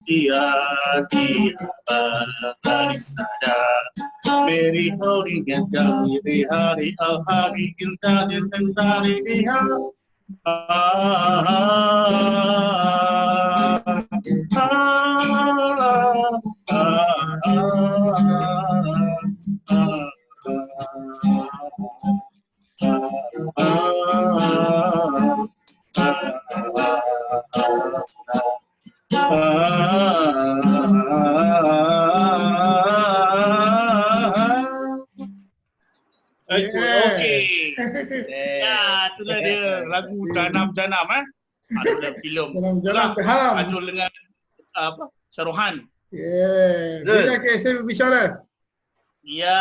Dia berisada Meri hari genta Meri hari al-hari genta Genta dia Okey. Ya, itulah dia lagu Janam Janam itulah filem. Janam terhalam. Ajul dengan apa? Syarohan. Bila KSM berbicara. Ya,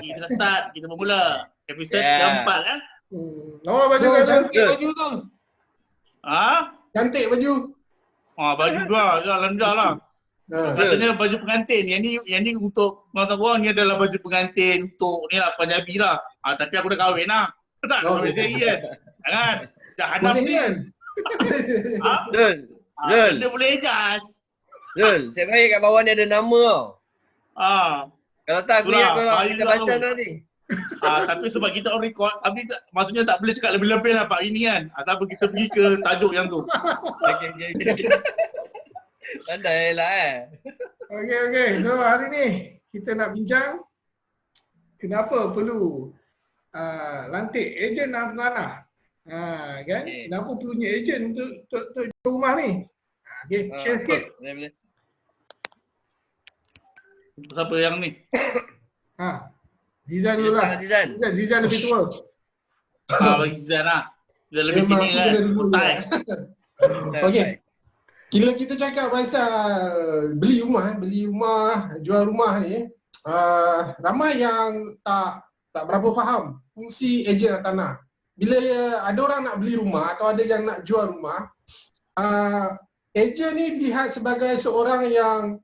kita start, kita bermula. Episod keempat kan? Lawa baju kan? Cantik baju tu. Cantik baju. Baju dua, alhamdulillah lah. Katanya baju pengantin. Yang ni untuk orang ni adalah baju pengantin untuk ni lah Punjabi lah. Tapi aku dah kahwin lah. Tak kahwin sendiri kan. Kan? Dah hadap ni kan. Zul. Dia boleh ejas. Zul, saya baik kat bawah ni ada nama tau. Kalau tak aku ingat kau kita baca dah ni. Tapi sebab kita on record, tapi maksudnya tak boleh cakap lebih-lebih lah Pak ini kan. Tapi kita pergi ke tajuk yang tu. Okey. Pandai lah Okey. So hari ni kita nak bincang kenapa perlu lantik ejen anak-anak. Kan? Kenapa perlunya ejen untuk rumah ni? Okey, share sikit. Boleh. Siapa yang ni? Zizan dulu lah. Zizan lebih tua. Bagi Zizan lah. Dia lebih sini kan. Okey. Bila kita cakap pasal beli rumah, jual rumah ni, ramai yang tak berapa faham fungsi ejen tanah. Bila ada orang nak beli rumah atau ada yang nak jual rumah, ejen ni dilihat sebagai seorang yang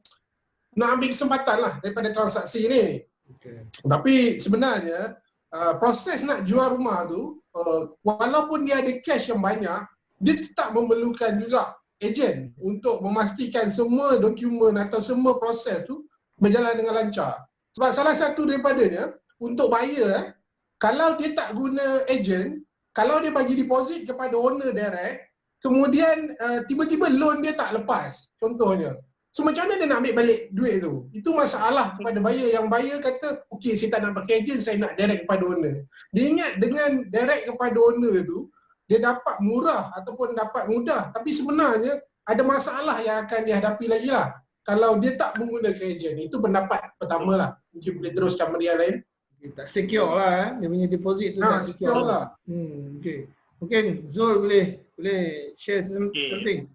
nak ambil kesempatan lah daripada transaksi ni. Tapi sebenarnya proses nak jual rumah tu, walaupun dia ada cash yang banyak, dia tetap memerlukan juga ejen untuk memastikan semua dokumen atau semua proses tu berjalan dengan lancar. Sebab salah satu daripadanya, untuk buyer, kalau dia tak guna ejen, kalau dia bagi deposit kepada owner direct, kemudian tiba-tiba loan dia tak lepas, contohnya. So macam mana dia nak ambil balik duit tu? Itu masalah kepada buyer. Yang buyer kata, okey saya tak nak pakai ejen, saya nak direct kepada owner. Dia ingat dengan direct kepada owner tu, dia dapat murah ataupun dapat mudah. Tapi sebenarnya ada masalah yang akan dihadapi lagi lah kalau dia tak menggunakan ejen. Itu pendapat pertama lah. Mungkin boleh teruskan benda yang lain. Tak secure lah dia punya deposit tu tak secure lah. Okey, Zul boleh share something.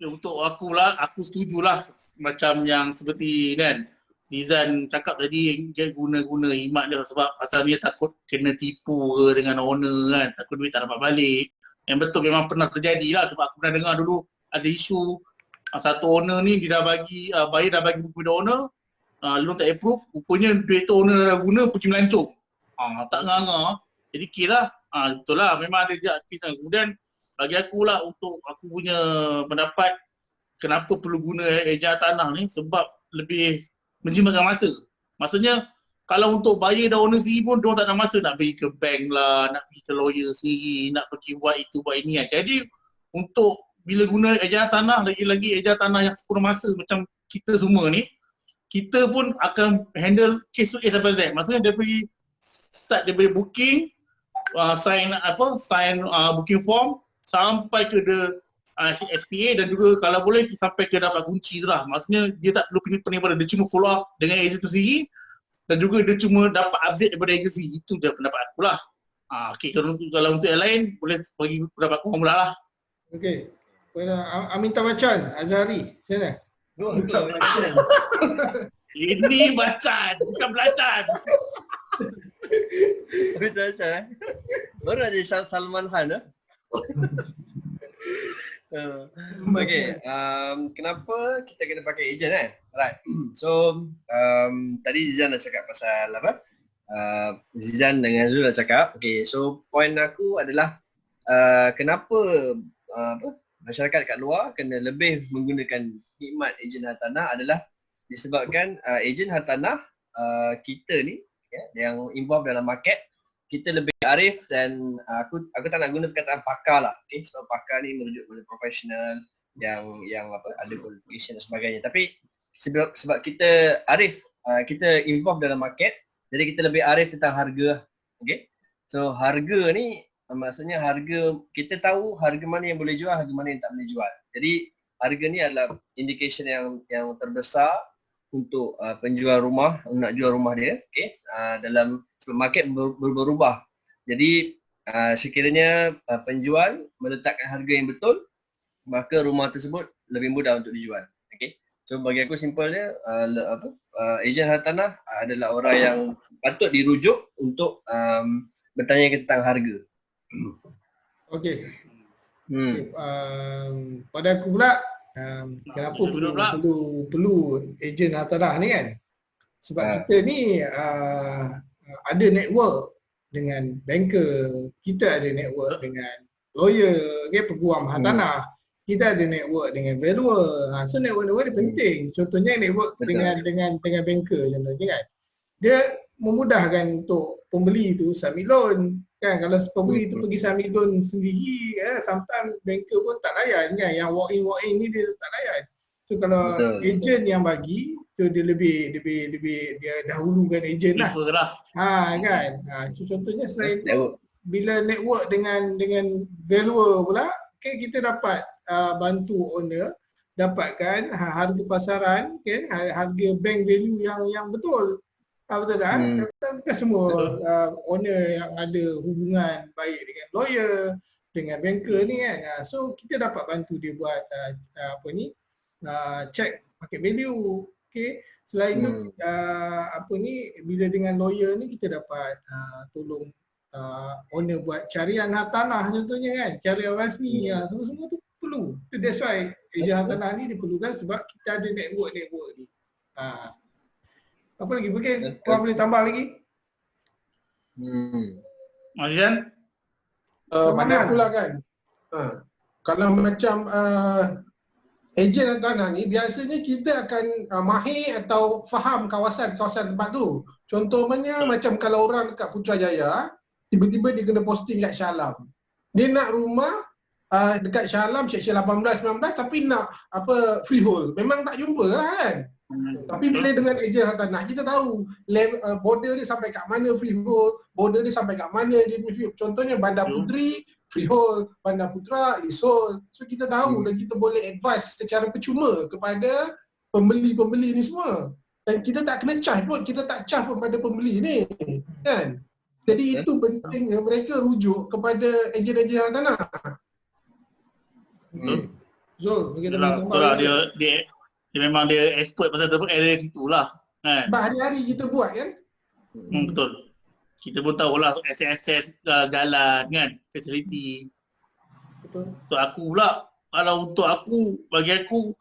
Untuk aku setujulah macam yang seperti kan Zizan cakap tadi, dia guna imat dia sebab pasal dia takut kena tipu ke dengan owner kan, takut duit tak dapat balik. Yang betul memang pernah terjadi lah sebab aku pernah dengar dulu ada isu satu owner ni dia dah bagi, buyer dah bagi kepada owner, loan tak approve, rupanya duit tu owner dah guna pergi melancong. Tak nganga. Jadi kira betul lah memang ada je kes. Kemudian bagi aku lah, untuk aku punya pendapat kenapa perlu guna ejen tanah ni, sebab lebih menjimatkan masa. Maksudnya kalau untuk buyer dan owner sendiri pun diorang tak ada masa nak pergi ke bank lah, nak pergi ke lawyer sendiri, nak pergi buat itu buat ini kan. Jadi untuk bila guna ejen tanah, lagi-lagi ejen tanah yang sepenuh masa macam kita semua ni, kita pun akan handle case to A sampai Z. Maksudnya dia pergi start daripada booking, sign booking form sampai ke SPA, dan juga kalau boleh sampai ke dapat kunci tu lah. Maksudnya dia tak perlu pening-pening, dia cuma follow up dengan ejen tu sendiri dan juga dia cuma dapat update daripada agensi. Itu dia pendapat aku lah. Okay, kalau untuk yang lain boleh bagi pendapat aku mula lah. Okey. Aminta Bacan, Azhari, macam mana? Ini bacan, bukan belacan. Aminta Bacan baru ada Salman Khan Okay, kenapa kita kena pakai ejen kan? Alright, so tadi Zizan dah cakap pasal apa? Zizan dengan Zul dah cakap. Okay, so point aku adalah kenapa masyarakat kat luar kena lebih menggunakan khidmat ejen hartanah adalah disebabkan ejen hartanah kita ni yang involved dalam market, kita lebih arif dan aku tak nak guna perkataan pakar lah, sebab pakar ni merujuk pada profesional yang ada qualification dan sebagainya. Tapi sebab kita arif, kita involved dalam market, jadi kita lebih arif tentang harga. So harga ni maksudnya harga, kita tahu harga mana yang boleh jual, harga mana yang tak boleh jual. Jadi harga ni adalah indication yang terbesar untuk penjual rumah nak jual rumah dia, dalam market berubah. Jadi sekiranya penjual meletakkan harga yang betul, maka rumah tersebut lebih mudah untuk dijual. So bagi aku simple dia, ejen hartanah adalah orang yang patut dirujuk untuk bertanya tentang harga. Okey. Pada aku pula, kenapa perlu ejen hartanah ni kan? Sebab kita ni ada network dengan banker, kita ada network dengan lawyer, peguam hartanah, kita ada network dengan valuer. So network dia penting. Contohnya network dengan banker contohnya kan. Dia memudahkan untuk pembeli tu submit loan. Kan kalau pembeli tu pergi submit loan sendiri, sometimes banker pun tak layan kan. Yang walk in ni dia tak layan. So kalau ejen yang bagi, so dia lebih dia dahulukan ejen lah. Kan. So contohnya selain tu, bila network dengan valuer pula, kita dapat bantu owner dapatkan harga pasaran, harga bank value yang betul. Betul tak? Bukan semua owner yang ada hubungan baik dengan lawyer, dengan banker ni kan. So kita dapat bantu dia buat check market value. Selain tu bila dengan lawyer ni kita dapat tolong owner buat carian hartanah contohnya kan, carian rasmi, semua tu perlu. That's why ejen hartanah ni diperlukan sebab kita ada network ni. Apa lagi mungkin korang boleh tambah lagi? Mazian? Pada aku lah kan, kalau macam ejen hartanah ni biasanya kita akan mahir atau faham kawasan tempat tu. Contohnya macam kalau orang dekat Putrajaya, tiba-tiba dia kena posting kat Shah Alam. Dia nak rumah dekat Shah Alam section 18-19 tapi nak freehold. Memang tak jumpa lah kan. Tapi bila dengan ejen hartanah kita tahu border dia sampai kat mana freehold, border dia sampai kat mana dia freehold. Contohnya Bandar Puteri freehold, Bandar Putra leasehold. So kita tahu dan kita boleh advise secara percuma kepada pembeli-pembeli ni semua. Dan kita tak kena charge pun, kita tak charge pun pada pembeli ni kan. Jadi itu pentingnya mereka rujuk kepada ejen-ejen hartanah. Zul, kita dia memang dia expert pasal area situ lah kan. Hari-hari kita buat kan. Betul. Kita pun tahulah akses jalan kan, fasiliti. Betul. Untuk aku pula, kalau untuk aku, bagi aku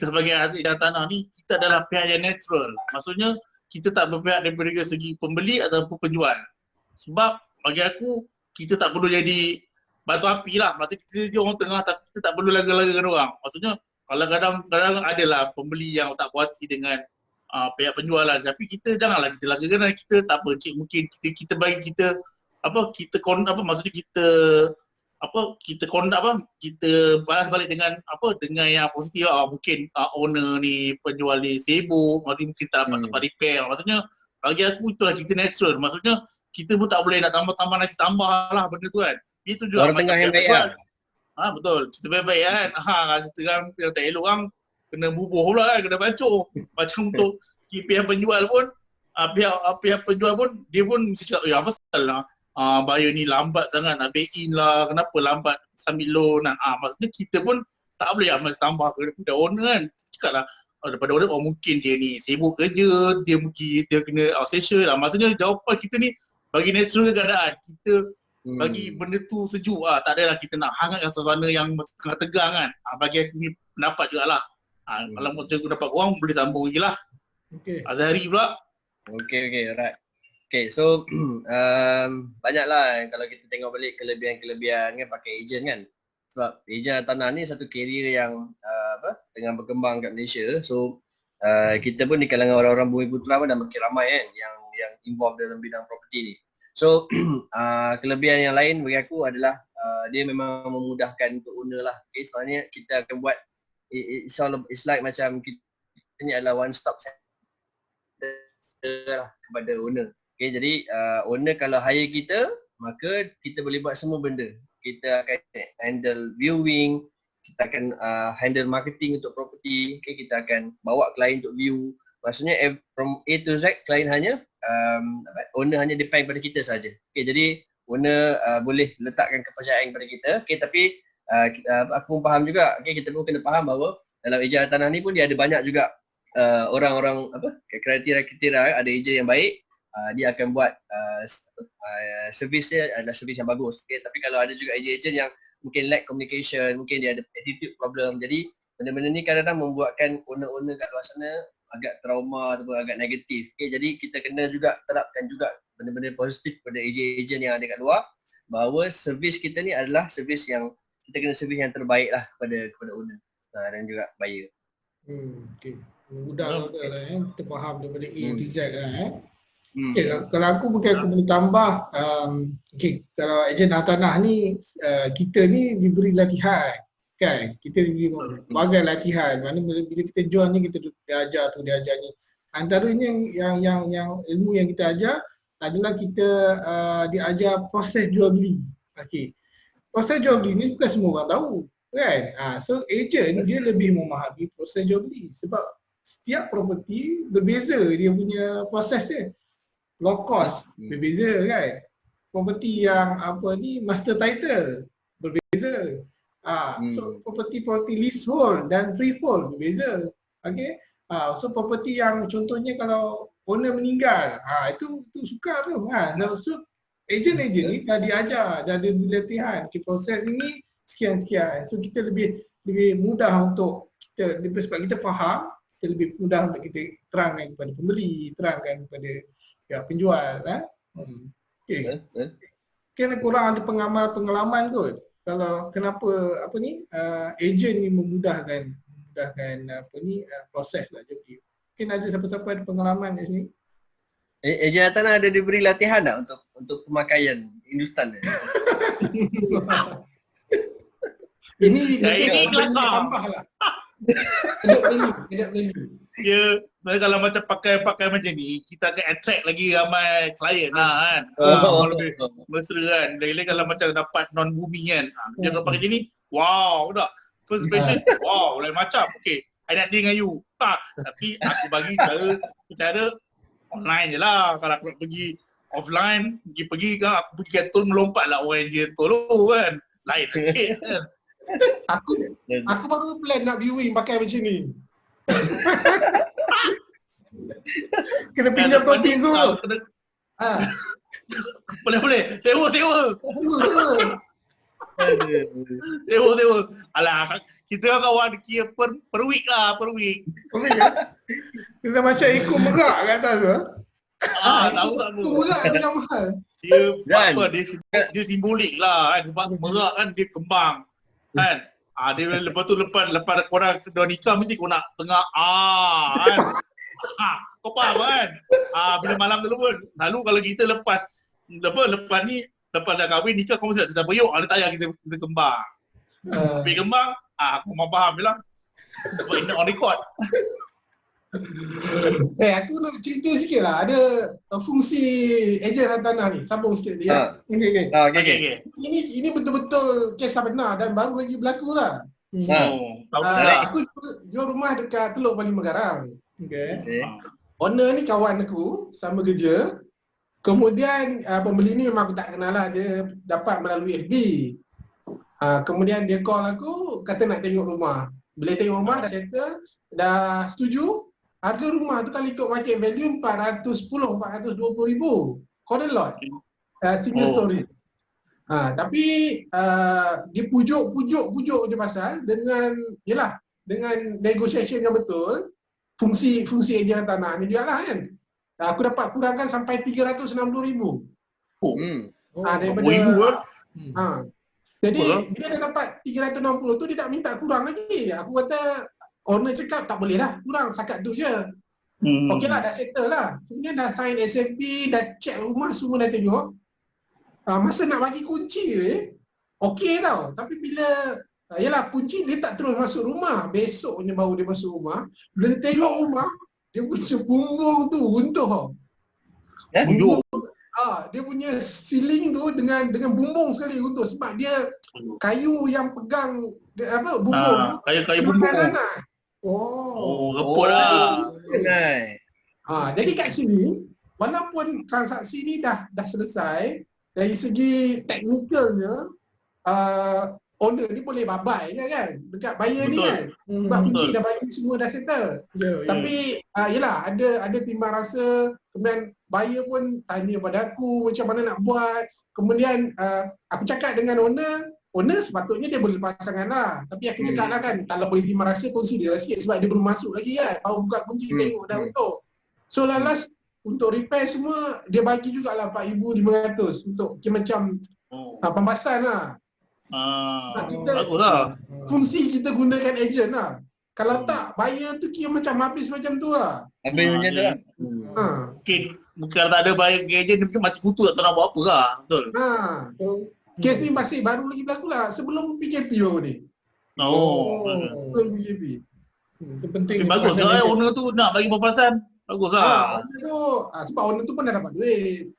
sebagai ahli tanah ni, kita adalah pihak yang netral. Maksudnya kita tak berpihak daripada segi pembeli ataupun penjual. Sebab bagi aku, kita tak perlu jadi batu api lah. Maksudnya kita jadi orang tengah, kita tak perlu laga-lagakan orang. Maksudnya kalau kadang-kadang adalah pembeli yang tak puas hati dengan pihak penjual lah. Tapi kita janganlah kita lagakan, kita tak apa, mungkin kita bagi kita maksudnya kita balas balik dengan dengan yang positif. Mungkin owner ni, penjual ni sibuk, mungkin tak dapat sempat repair. Maksudnya bagi aku itulah kita natural. Maksudnya kita pun tak boleh nak tambah nasi tambah lah benda tu kan. Itu juga orang tengah yang baik kan. Betul, cerita baik-baik kan. Cerita kan yang tak elok kan kena bubuh pula kan, kena bancur. Macam untuk pihak penjual pun pihak penjual pun dia pun mesti cakap, apa salah buyer ni lambat sangat nak pay in lah, kenapa lambat sambil loan. Maksudnya kita pun tak boleh amat tambah kepada owner kan. Cakap lah daripada owner, mungkin dia ni sibuk kerja, dia mungkin dia kena outstation lah. Maksudnya jawapan kita ni bagi natural keadaan, kita bagi benda tu sejuk. Tak adalah kita nak hangatkan suasana yang tengah tegang kan. Bagi aku ni pendapat jugalah. Kalau macam aku dapat korang boleh sambung lagi lah. Azhari pula. Okay, alright. Okay, so banyaklah kalau kita tengok balik kelebihan-kelebihan kan pakai ejen kan. Sebab ejen hartanah ni satu carrier yang tengah berkembang kat Malaysia. So kita pun di kalangan orang-orang Bumi Putra pun dah makin ramai kan yang involved dalam bidang property ni. So kelebihan yang lain bagi aku adalah dia memang memudahkan untuk owner lah. Okay, sebenarnya kita akan buat it's like macam kita ni adalah one stop center lah kepada owner. Okay, jadi owner kalau hire kita, maka kita boleh buat semua benda. Kita akan handle viewing, kita akan handle marketing untuk property, okay, kita akan bawa klien untuk view. Maksudnya from A to Z, klien hanya owner hanya depend pada kita saja. Okay, jadi owner boleh letakkan kepercayaan pada kita. Okay, tapi aku pun faham juga, okay, kita pun kena faham bahawa dalam ejen hartanah ni pun dia ada banyak juga orang-orang kriteria, ada ejen yang baik, dia akan buat servis dia adalah servis yang bagus. Okay, tapi kalau ada juga ejen-ejen yang mungkin lack communication, mungkin dia ada attitude problem. Jadi benda-benda ni kadang-kadang membuatkan owner-owner kat luar sana agak trauma ataupun agak negatif. Okay, jadi kita kena juga terapkan juga benda-benda positif pada ejen-ejen yang ada kat luar, bahawa servis kita ni adalah servis yang kita kena servis yang terbaik lah kepada owner dan juga buyer. Okay. Mudah lah kita faham daripada A to Z lah Okay, kalau aku mungkin aku boleh tambah okay, kalau ejen hartanah ni kita ni diberi latihan kan, kita diberi berbagai latihan. Mana bila kita join ni kita diajar ni. Antaranya yang ilmu yang kita ajar adalah kita diajar proses jual beli. Okey. Proses jual beli ni bukan semua orang tahu kan. So ejen dia lebih memahami proses jual beli sebab setiap property berbeza dia punya proses dia. Low cost berbeza kan. Property yang master title berbeza. So property leasehold dan freehold berbeza. Okey. So property yang contohnya kalau owner meninggal, itu sukar tu. So ejen-ejen ni dah diajar, dah ada latihan. Proses ini sekian-sekian. So kita lebih mudah untuk kita, sebab kita faham, kita lebih mudah untuk kita terangkan kepada pembeli, terangkan kepada penjual. Okay. Kena kurang ada pengalaman kot. Kalau kenapa ejen ni memudahkan proses lah. Jadi mungkin ada siapa-siapa ada pengalaman di sini. Ejen hartanah ada diberi latihan tak untuk pemakaian Hindustan? Ini tambah lah. Kena beli. Ya, kalau macam pakai macam ni, kita akan attract lagi ramai klien lah kan. Lebih mesra kan. Lagi kalau macam dapat non-bumi kan. Dia kalau pakai macam ni, wow, tak? First impression, wow, lain macam. Okay, I nak deal dengan you. Tapi aku bagi cara online je lah. Kalau aku nak pergi offline, pergi kan, aku pergi kantor melompat lah orang yang dia tolong kan. Lain sikit kan. Aku baru plan nak viewing pakai macam ni. Kena pinjam topi tu. Boleh. Sewa. Sewa. Alah, kita kan kawan kira per week lah, per week. Kita macam ikut merak kat atas tu. Tahu tak tu. Merak tu yang mahal. Dia simbolik lah kan. Sebab merak kan dia kembang. Kan? Dia lepas tu lepas korang dah nikah mesti kau nak tengah kan. Kau faham kan? Bila malam dulu pun selalu kalau kita lepas ni lepas dah kahwin nikah kau mesti nak sedar periuk. Ada tayar kita kembang. Habis kembang, aku memang faham je lah. Sebab ini on record. Aku nak cerita sikit lah. Ada fungsi ejen hartanah ni. Sambung sikit dia. Okay. Ini betul-betul kisah benar dan baru lagi berlaku lah. Aku jual rumah dekat Teluk Bali Megarang. Okay. Owner ni kawan aku, sama kerja. Kemudian pembeli ni memang aku tak kenal lah. Dia dapat melalui FB. Kemudian dia call aku, kata nak tengok rumah. Bila tengok rumah dah settle, dah setuju. Harga rumah tu kalau ikut market value 420 ribu. Corner lot. Single story. Tapi dia pujuk je pasal dengan dengan negotiation yang betul. Fungsi ejen hartanah ni jual lah kan. Aku dapat kurangkan sampai 360,000. Hmm. Daripada Ibu kan. Jadi Betul. bila dia dapat 360 tu dia tak minta kurang lagi. Aku kata owner cakap tak boleh lah, kurang setakat tu je. Okey lah, dah settle lah. Kemudian dah sign SFP, dah check rumah semua dah tengok. Masa nak bagi kunci okey tau. Tapi bila yalah kunci dia tak terus masuk rumah. Besoknya baru dia masuk rumah. Bila dia tengok rumah, dia punya bumbung tu runtuh tau. Bujuk. Dia punya ceiling tu dengan bumbung sekali runtuh sebab dia kayu yang pegang bumbung tu Kayu-kayu makan bumbung. tanah. Oh, repot lah. Nice. Jadi kat sini walaupun transaksi ni dah selesai, dari segi teknikalnya owner ni boleh babai je kan dekat buyer ni Betul. kan. Sebab kunci Betul. dah bagi semua dah settle. Ya. Tapi yelah ada timbang rasa, kemudian buyer pun tanya pada aku macam mana nak buat. Kemudian aku cakap dengan owner sepatutnya dia boleh pasangkan lah. Tapi aku cakap lah kan, kalau boleh timbang rasa consider lah sikit sebab dia belum masuk lagi kan. Baru buka kunci tengok dah untuk. So last untuk repair semua dia bagi jugalah 4,500 untuk macam pembahasan lah. Bagus lah. Fungsi kita gunakan ejen lah. Kalau tak, buyer tu kira macam habis macam tu lah. Habis macam tu lah. Mungkin kalau tak ada bayar gadget dia mungkin mati kutu tak tahu nak buat apa lah. Betul. Kes ni masih baru lagi berlaku lah. Sebelum PKP baru ni. Sebelum PKP. Itu penting. Tapi bagus lah owner tu nak bagi pembahasan. Bagus lah. Sebab owner tu pun dah dapat duit.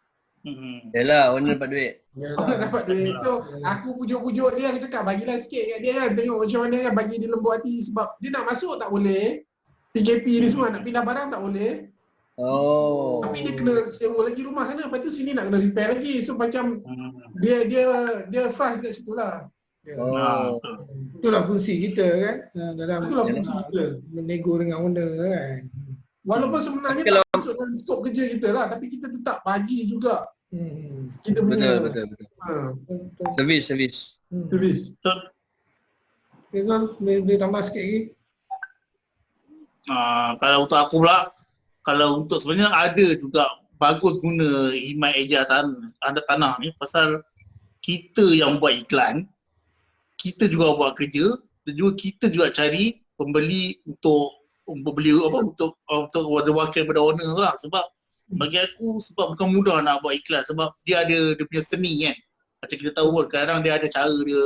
Yalah, owner dapat duit. Owner dapat duit. So, aku pujuk-pujuk dia, aku cakap bagilah sikit kat dia kan. Tengok macam mana kan, bagi dia lembut hati. Sebab dia nak masuk tak boleh. PKP ni semua, nak pindah barang tak boleh. Tapi dia kena sewa lagi rumah sana. Lepas tu sini nak kena repair lagi. So macam dia frust kat situ lah. Itulah fungsi kita kan dalam Itulah fungsi kita. menego dengan owner kan. Walaupun sebenarnya tak masuk dalam skop kerja kita lah, tapi kita tetap bagi juga. Kita punya Betul. Servis. servis. Okay, Zul, boleh tambah sikit lagi? Kalau untuk aku pula, kalau untuk sebenarnya ada juga bagus guna himat eja tanah ni pasal kita yang buat iklan, kita juga buat kerja dan juga kita juga cari pembeli untuk membeli untuk wakil daripada owner lah. Sebab bagi aku sebab bukan mudah nak buat iklan sebab dia ada dia punya seni kan. Macam kita tahu pun kadang dia ada cara dia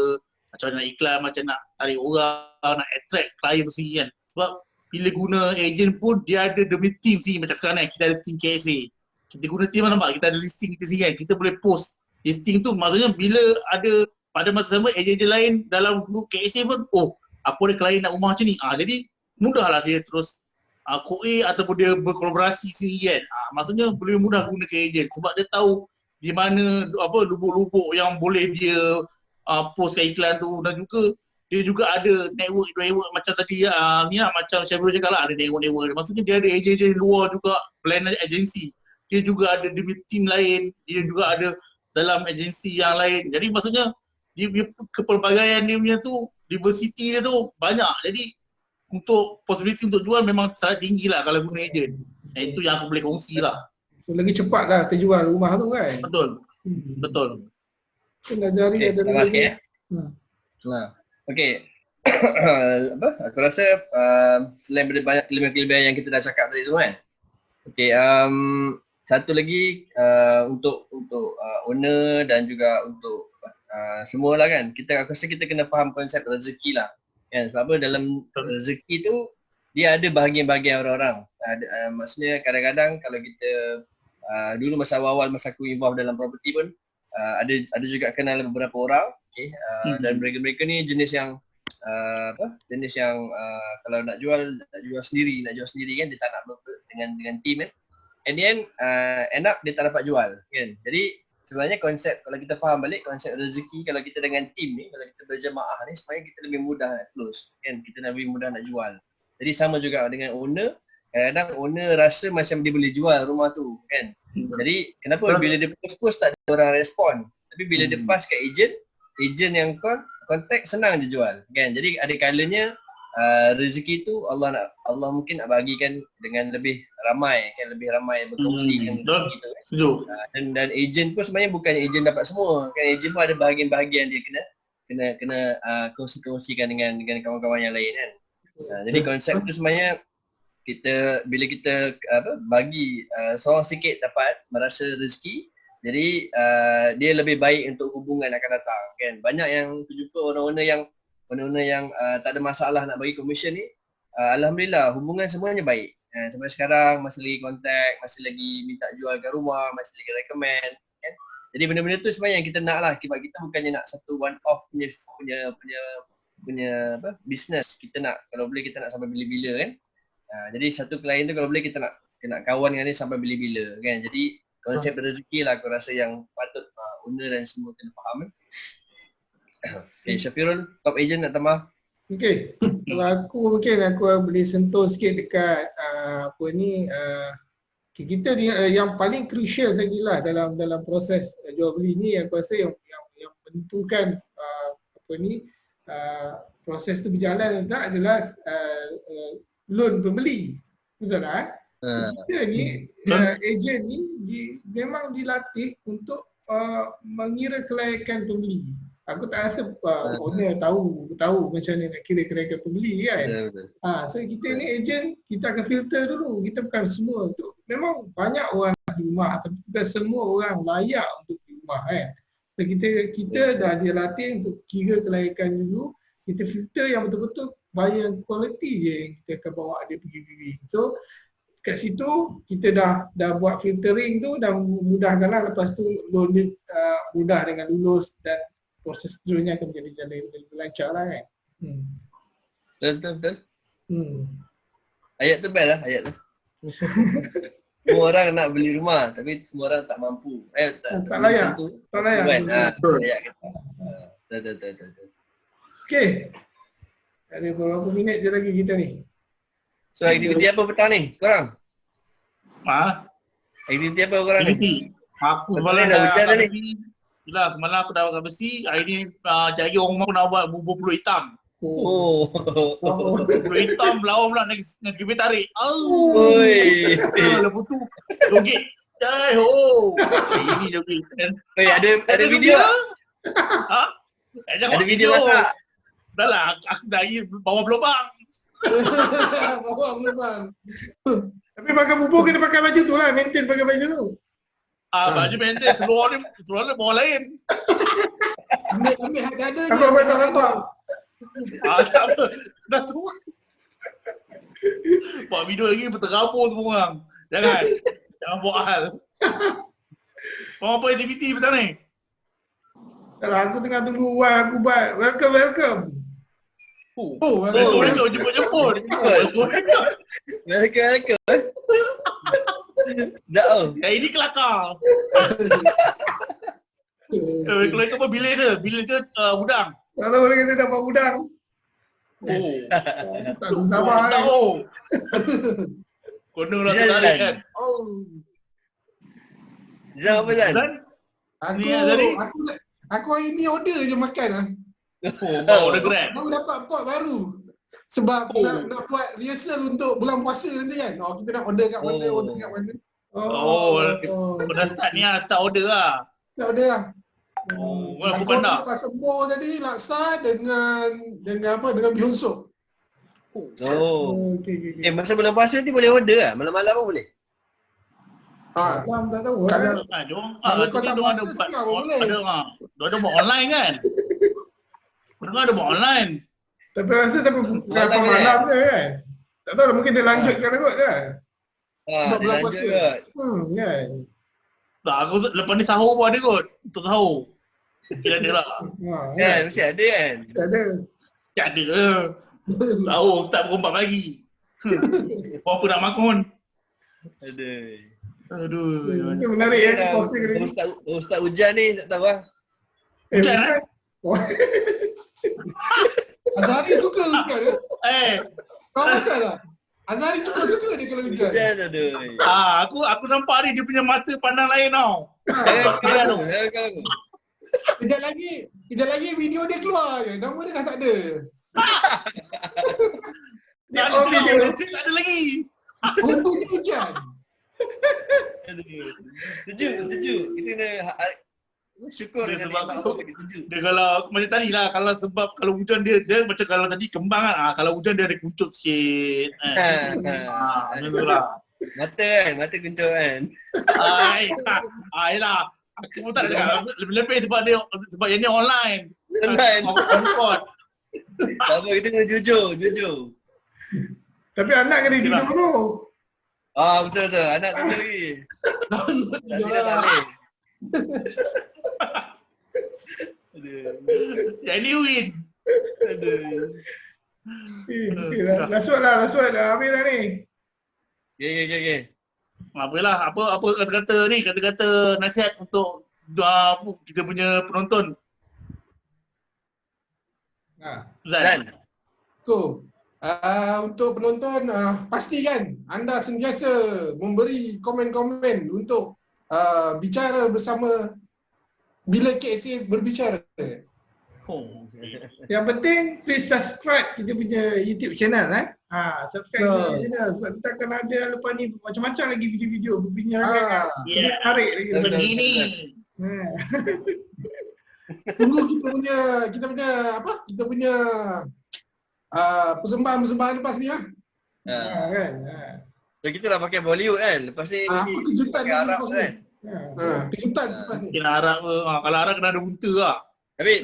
macam mana nak iklan, macam nak tarik orang, nak attract klien tu sendiri kan. Sebab bila guna agent pun dia ada demi team sendiri macam sekarang kan kita ada team KSA. Kita guna team nampak kita ada listing kita sendiri kan. Kita boleh post listing tu maksudnya bila ada pada masa sama agent lain dalam group KSA pun aku ada klien nak rumah macam ni. Jadi mudahlah dia terus koe ataupun dia berkolaborasi sendiri kan. Maksudnya boleh mudah guna ke agent sebab dia tahu di mana lubuk-lubuk yang boleh dia postkan iklan tu dan juga dia juga ada network macam tadi ni lah macam Syabul cakap lah ada network. Maksudnya dia ada agent luar juga plan agency. Dia juga ada demi team lain, dia juga ada dalam agensi yang lain. Jadi maksudnya dia kepelbagaian dia punya tu, diversity dia tu banyak. Jadi untuk possibility untuk jual memang sangat tinggi lah kalau guna agent. Itu yang aku boleh kongsi lah. So, lagi cepat lah terjual rumah tu kan. Betul. Nazari ada Terima kasih. Okey. Aku rasa selain daripada banyak kelebihan-kelebihan yang kita dah cakap tadi tu kan. Okey, satu lagi untuk owner dan juga untuk semualah kan. Aku rasa kita kena faham konsep rezeki lah. Kan sebab dalam rezeki tu dia ada bahagian-bahagian orang-orang. Maksudnya kadang-kadang kalau kita dulu masa awal masa aku involve dalam property pun ada juga kenal beberapa orang, okey, dan mereka ni jenis yang kalau nak jual sendiri kan, dia tak nak dengan team kan. And then end up dia tak dapat jual kan. Jadi sebenarnya konsep kalau kita faham balik konsep rezeki kalau kita dengan team ni, kalau kita berjemaah ni sebenarnya kita lebih mudah nak close kan, kita lebih mudah nak jual. Jadi sama juga dengan owner, kadang owner rasa macam dia boleh jual rumah tu kan. Jadi kenapa bila dia post tak ada orang respon, tapi bila dia pass kat agent yang contact senang dia jual kan. Jadi ada kalanya rezeki tu Allah mungkin nak bagikan dengan lebih ramai berkongsi dengan Betul. rezeki tu kan. Setuju. Dan ejen pun sebenarnya bukan ejen dapat semua kan, ejen pun ada bahagian-bahagian dia kena kongsi-kongsikan dengan kawan-kawan yang lain kan. Jadi konsep tu sebenarnya bila kita bagi seorang sikit dapat merasa rezeki, jadi dia lebih baik untuk hubungan akan datang kan. Banyak yang terjumpa owner-owner yang tak ada masalah nak bagi komisen ni, alhamdulillah hubungan semuanya baik. Sampai sekarang masih lagi kontak, masih lagi minta jualkan rumah, masih lagi recommend kan. Jadi benda-benda tu sebenarnya yang kita nak lah. Sebab kita bukannya nak satu one off punya business. Kita nak, kalau boleh kita nak sampai bila-bila kan. Jadi satu klien tu kalau boleh kita nak kawan dengan dia sampai bila-bila kan. Jadi konsep rezeki lah aku rasa yang patut owner dan semua kena faham kan. Okay, Syafirul, top agent nak tambah? Okay, kalau aku boleh sentuh sikit dekat kita ni yang paling crucial sajalah dalam proses jual beli ni, aku rasa yang menentukan proses tu berjalan atau tak adalah loan pembeli. Betul tak? Kita ni ejen ni memang dilatih untuk mengira kelayakan pembeli. Aku tak rasa owner tahu macam mana nak kira kelayakan pembeli kan. Betul. So kita ni ejen, kita akan filter dulu. Kita bukan semua tu. Memang banyak orang di rumah, tapi bukan semua orang layak untuk di rumah kan. So kita dah dilatih untuk kira kelayakan dulu. Kita filter yang betul-betul bayar quality je yang kita akan bawa dia pergi viewing. So kat situ kita dah buat filtering tu dan mudahkanlah, lepas tu loan dia mudah dengan lulus dan proses seterusnya akan menjadi jalan lebih lancar lah kan. Betul. Ayat tu best lah, ayat tu. Semua orang nak beli rumah tapi semua orang tak mampu. Tak layak. Tak layak. Ayat kata. Betul. Okey. Ada beberapa minit je lagi kita ni. So aktiviti apa petang ni korang? Aktiviti apa korang ni? Aktiviti. Aku semalam dah hujan dah ni. Yelah, semalam aku dah makan besi, hari ni jari orang rumah aku nak buat bubur pulut hitam. Pulut hitam, lawan pula naik kereta tarik. Oi. Lepas tu, joget. Jai ho. Ini joget. Ada video tak? Ada video masak? Dah lah, aku dah bawa berlubang. Tapi pakai bubur kena pakai baju tu lah, maintain pakai baju tu. Baju maintain, seluar dia bawa lain. Ambil harga ada je. Aku tak nampak. Tak apa. Dah tu. Buat video lagi berterabur semua orang. Jangan buat hal. Apa aktiviti petang ni? Aku tengah tunggu Wan aku buat. Welcome. Jemput. Welcome. Dah. Yang ini kelakar. Kelakar apa bilik ke? Bilik ke udang? Tak tahu lagi kita dapat udang. Tak sabar kan. Kondong lah tertarik kan? Zan apa Zan? Aku hari ni order je makan lah. Order Grab. Baru dapat pot baru. Sebab nak buat rehearsal untuk bulan puasa nanti kan. Kita nak order kat mana, order kat mana. Dah start ni lah, start order lah. Nak order lah. Apa bandar? Lepas sembur tadi, laksa dengan bihun sup. Okay. Masa bulan puasa ni boleh order lah? Malam-malam pun boleh? Abang tak tahu Kalau- kan. Kalau kau tak puasa sekarang boleh. Ada buat online kan? Mereka ada buat online. Tapi rasa bukan Malam malam je kan. Tak tahu lah, mungkin dia lanjutkan kot kan. Buat Dia bulan lanjut puasa. kot. Kan. Tak, aku lepas ni sahur pun ada kot. Untuk sahur. Mungkin ada lah. Kan, mesti ada kan? Tak ada. Tak ada lah. Sahur tak pukul 4 pagi. Apa nak makan? Aduh. Ini menarik ya. Dah, Puasa kali ni. Ustaz hujan ni tak tahu lah. Hujan, bukan. Azhari suka hujan ke? Kau pasal tak? Azhari suka dia kalau hujan. Hujan aduh. Aku nampak ni dia punya mata pandang lain tau. Jangan Kejap lagi video dia keluar je. Nama dia dah tak ada. Dia Tak ada on video. tak ada lagi. Untuknya hujan. Aduh. Setuju. Kita kena syukur Dia dengan sebab nikmat tu- Allah bagi setuju. Dia kalau macam tadi lah, kalau sebab kalau hujan dia macam kalau tadi kembang kan, kalau hujan dia ada kuncup sikit. Macam tu lah. Mata kuncup kan. Lah. Aku pun tak cakap lebih-lebih sebab yang ni online. Online. On-spot. Tak apa, kita kena jujur. Tapi anak kena tidur tu. Betul. Anak tu lagi. Tak tidak tak boleh. Aduh. Yang ni win. Last word dah habis dah ni. Okay. Apalah, apa kata-kata nasihat untuk kita punya penonton. Zan. Cool. Untuk penonton, pastikan anda sentiasa memberi komen-komen untuk bicara bersama bila KSA berbicara. Yang penting please subscribe kita punya YouTube channel subscribe kita punya channel sebab kita akan ada lepas ni macam-macam lagi video-video berbincangan tarik lagi. Macam gini. Tunggu kita punya persembahan lepas ni lah. Kan. So kita dah pakai Bollywood kan. Lepas ni Apa kejutan pakai Arab lepas kan. ni? Kejutan lepas ni. Kena harap kalau harap kena ada unta lah. Tapi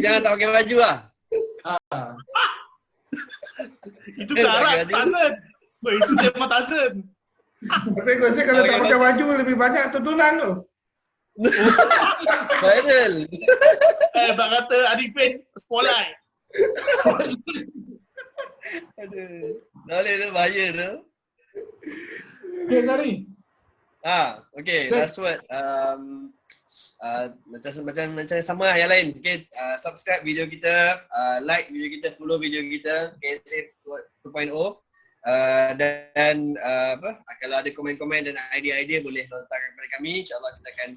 jangan tak pakai baju lah. Itu tak harap pakai baju. Tarzan. Itu tema Tarzan. Tapi aku rasa kalau tak pakai baju lebih banyak tontonan tu. Viral. Tak kata Arifin spotlight. Aduh. Tak boleh tu, bahaya tu. Okay, Zari. Okay, last word. Macam sama lah yang lain. Okay, subscribe video kita, like video kita, follow video kita, KSA 2.0. Dan kalau ada komen-komen dan idea-idea boleh lontarkan kepada kami. InsyaAllah kita akan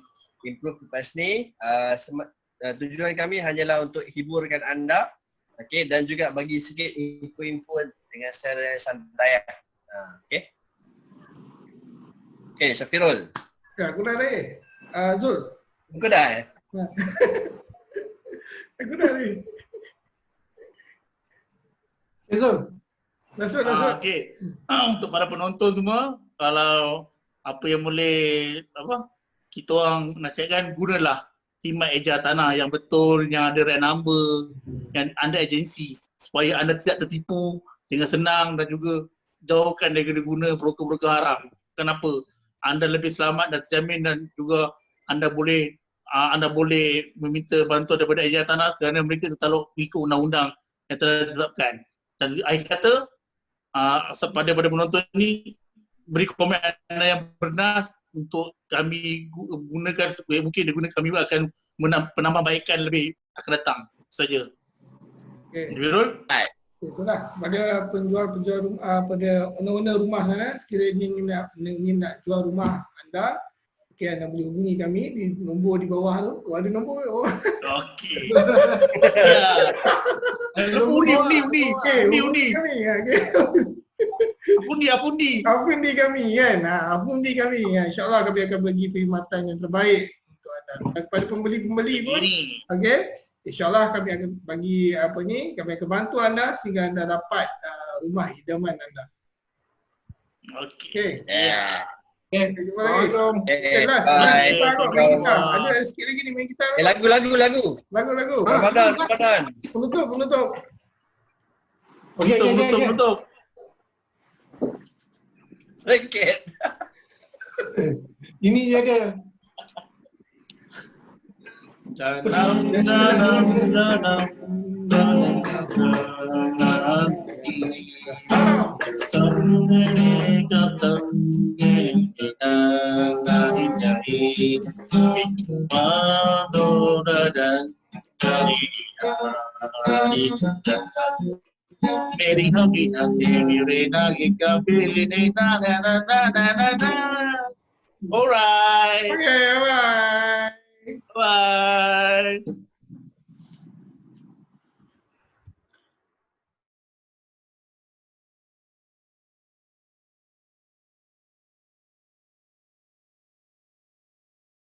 improve lepas ni. Tujuan kami hanyalah untuk hiburkan anda, okay, dan juga bagi sikit info-info dengan secara santai. Okay, Syafirul. Aku dah ni. Zul. Kau dah Aku dah ni. Zul. Last word. Okay. Untuk para penonton semua, kalau apa yang boleh kita orang nasihatkan, gunalah khidmat eja tanah yang betul, yang ada red number, yang anda agensi, supaya anda tidak tertipu dengan senang dan juga jauhkan daripada guna broker-broker haram. Kenapa? Anda lebih selamat dan terjamin, dan juga anda boleh meminta bantuan daripada eja tanah kerana mereka tertaluk mengikut undang-undang yang telah ditetapkan. Dan akhir kata, pada penonton ni, beri komen anda yang bernas untuk kami gunakan, supaya mungkin kami akan penambahbaikan lebih akan datang. Saja. Okay. Birul? Itulah pada penjual pada owner rumah sana, sekiranya ingin nak jual rumah anda, okay, anda boleh hubungi kami di nombor di bawah tu. Ada nombor. Okey. Undi. Kami. Afundi kami kan. Afundi kami. InsyaAllah kami akan bagi perkhidmatan yang terbaik untuk anda. Dan kepada pembeli-pembeli pun, okey, InsyaAllah kami akan bagi kami akan bantu anda sehingga anda dapat rumah idaman anda. Okey. Jumpa lagi. Last. Bye. Ada sikit lagi ni main kita. Lagu. Ramadan. Penutup. Tutup. Raket. Ini dia ada. Meri hogi andi rena gika pili na. Alright. Okay, bye. Bye.